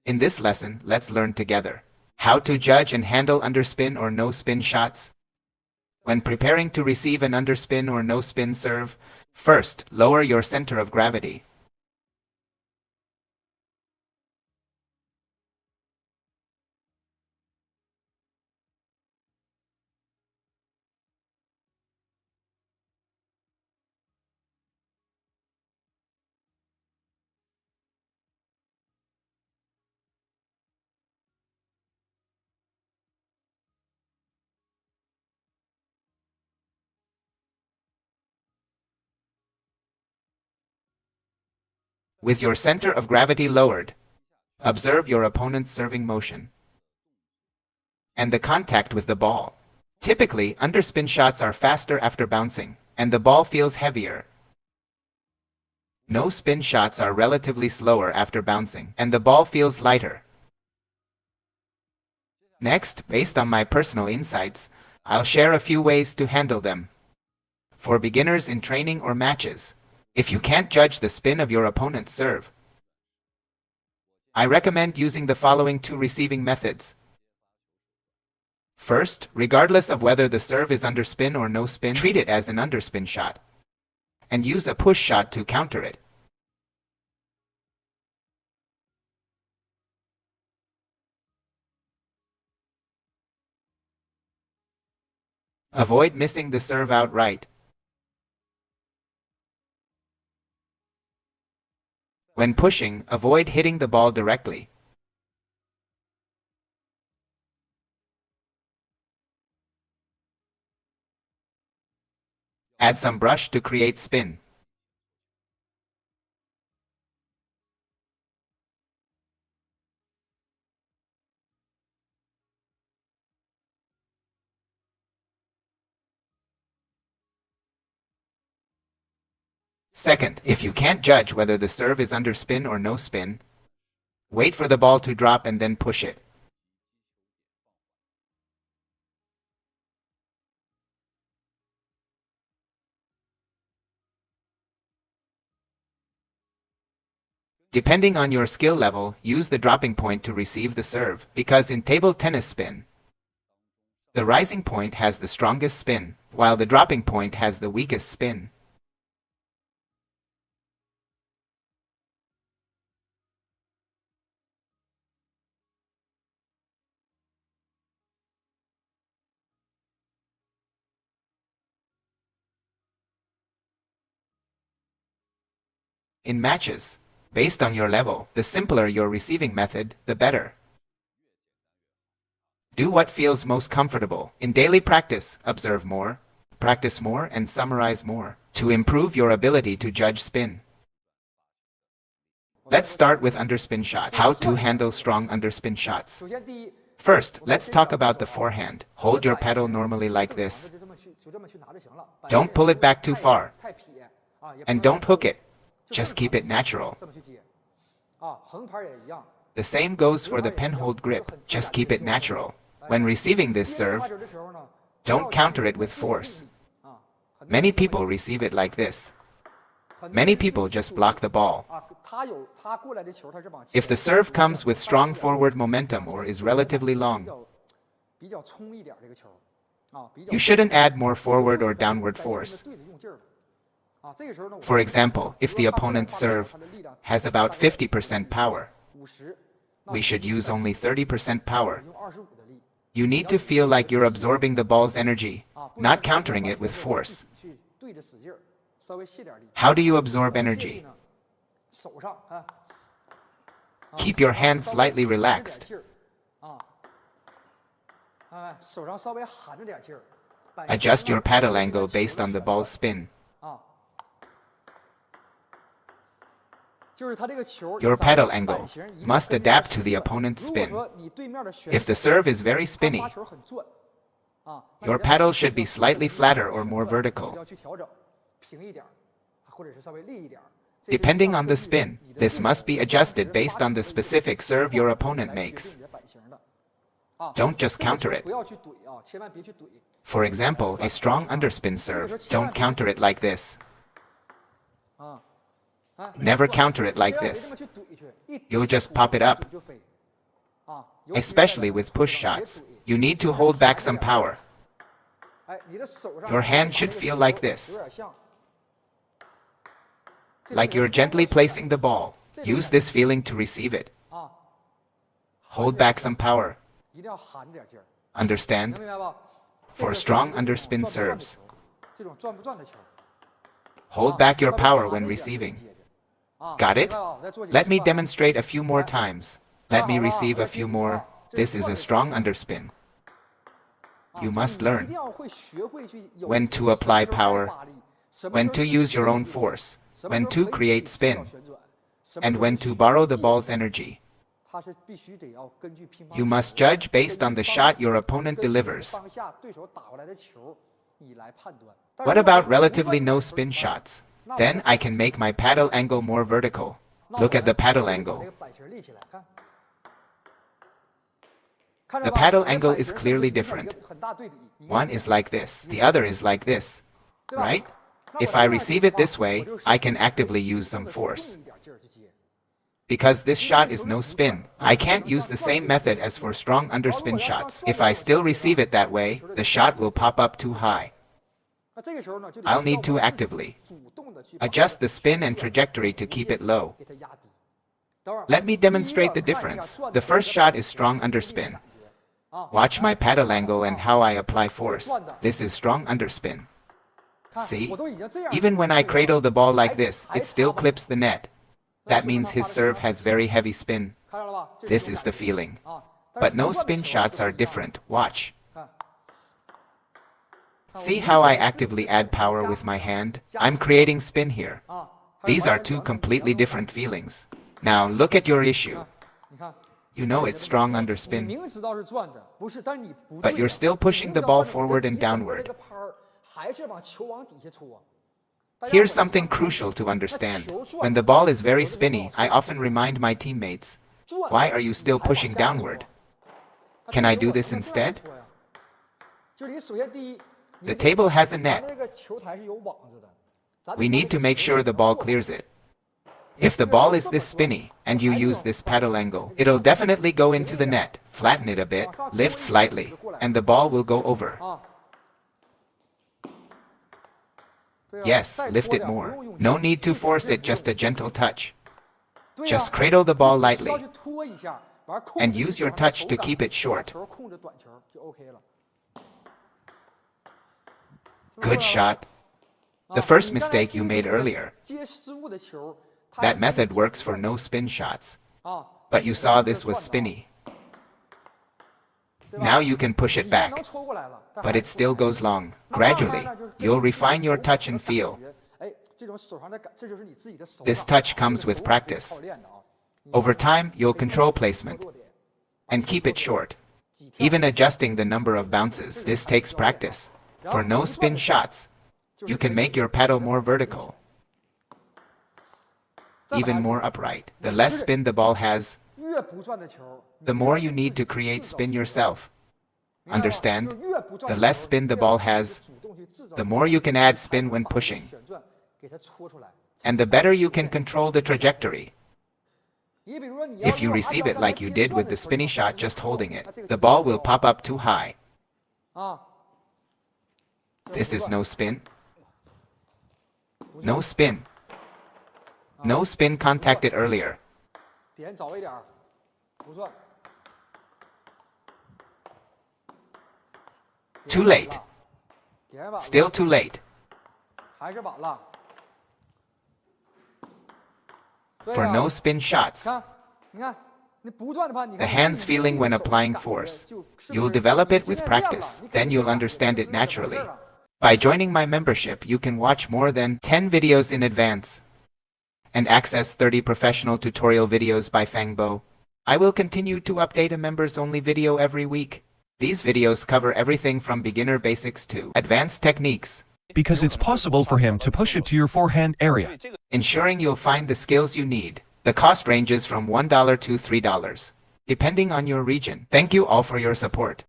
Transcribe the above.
In this lesson, let's learn together how to judge and handle underspin or no-spin shots. When preparing to receive an underspin or no-spin serve, first, lower your center of gravity. With your center of gravity lowered, observe your opponent's serving motion and the contact with the ball. Typically, underspin shots are faster after bouncing, and the ball feels heavier. No-spin shots are relatively slower after bouncing, and the ball feels lighter. Next, based on my personal insights, I'll share a few ways to handle them. For beginners in training or matches, if you can't judge the spin of your opponent's serve, I recommend using the following two receiving methods. First, regardless of whether the serve is underspin or no spin, treat it as an underspin shot, and use a push shot to counter it. Avoid missing the serve outright. When pushing, avoid hitting the ball directly. Add some brush to create spin. Second, if you can't judge whether the serve is underspin or no spin, wait for the ball to drop and then push it. Depending on your skill level, use the dropping point to receive the serve, because in table tennis spin, the rising point has the strongest spin, while the dropping point has the weakest spin. In matches, based on your level, the simpler your receiving method, the better. Do what feels most comfortable. In daily practice, observe more, practice more, and summarize more to improve your ability to judge spin. Let's start with underspin shots. How to handle strong underspin shots. First, let's talk about the forehand. Hold your paddle normally like this. Don't pull it back too far. And don't hook it. Just keep it natural. The same goes for the penhold grip. Just keep it natural. When receiving this serve, don't counter it with force. Many people receive it like this. Many people just block the ball. If the serve comes with strong forward momentum or is relatively long, you shouldn't add more forward or downward force. For example, if the opponent's serve has about 50% power, we should use only 30% power. You need to feel like you're absorbing the ball's energy, not countering it with force. How do you absorb energy? Keep your hands slightly relaxed. Adjust your paddle angle based on the ball's spin. Your paddle angle must adapt to the opponent's spin. If the serve is very spinny, your paddle should be slightly flatter or more vertical. Depending on the spin, this must be adjusted based on the specific serve your opponent makes. Don't just counter it. For example, a strong underspin serve, don't counter it like this. Never counter it like this. You'll just pop it up. especially with push shots. You need to hold back some power. Your hand should feel like this, like you're gently placing the ball. Use this feeling to receive it. Hold back some power. Understand? For strong underspin serves, hold back your power when receiving. Got it? Let me demonstrate a few more times. Let me receive a few more. This is a strong underspin. You must learn when to apply power, when to use your own force, when to create spin, and when to borrow the ball's energy. You must judge based on the shot your opponent delivers. What about relatively no spin shots? Then I can make my paddle angle more vertical. Look at the paddle angle. The paddle angle is clearly different. One is like this, the other is like this, right? If I receive it this way, I can actively use some force. Because this shot is no spin, I can't use the same method as for strong underspin shots. If I still receive it that way, the shot will pop up too high. I'll need to actively adjust the spin and trajectory to keep it low. Let me demonstrate the difference. The first shot is strong underspin. Watch my paddle angle and how I apply force. This is strong underspin. See? Even when I cradle the ball like this, it still clips the net. That means his serve has very heavy spin. This is the feeling. But no spin shots are different. Watch. See how I actively add power with my hand? I'm creating spin here. These are two completely different feelings. Now look at your issue. You know it's strong underspin, but you're still pushing the ball forward and downward. Here's something crucial to understand. When the ball is very spinny, I often remind my teammates, why are you still pushing downward? Can I do this instead? The table has a net. We need to make sure the ball clears it. If the ball is this spinny, and you use this paddle angle, it'll definitely go into the net. Flatten it a bit, lift slightly, and the ball will go over. Yes, lift it more. No need to force it, just a gentle touch. Just cradle the ball lightly, and use your touch to keep it short. Good shot. The first mistake you made earlier. That method works for no spin shots. But you saw this was spinny. Now you can push it back. But it still goes long. Gradually, you'll refine your touch and feel. This touch comes with practice. Over time, you'll control placement and keep it short. Even adjusting the number of bounces, this takes practice. For no spin shots, you can make your paddle more vertical, even more upright. The less spin the ball has, the more you need to create spin yourself. Understand? The less spin the ball has, the more you can add spin when pushing. And the better you can control the trajectory. If you receive it like you did with the spinny shot just holding it, the ball will pop up too high. This is no spin. No spin. No spin contacted earlier. Too late. Still too late. For no spin shots. The hand's feeling when applying force. You'll develop it with practice, then you'll understand it naturally. By joining my membership, you can watch more than 10 videos in advance and access 30 professional tutorial videos by Fangbo. I will continue to update a members-only video every week. These videos cover everything from beginner basics to advanced techniques. Because it's possible for him to push it to your forehand area, ensuring you'll find the skills you need. The cost ranges from $1 to $3, depending on your region. Thank you all for your support.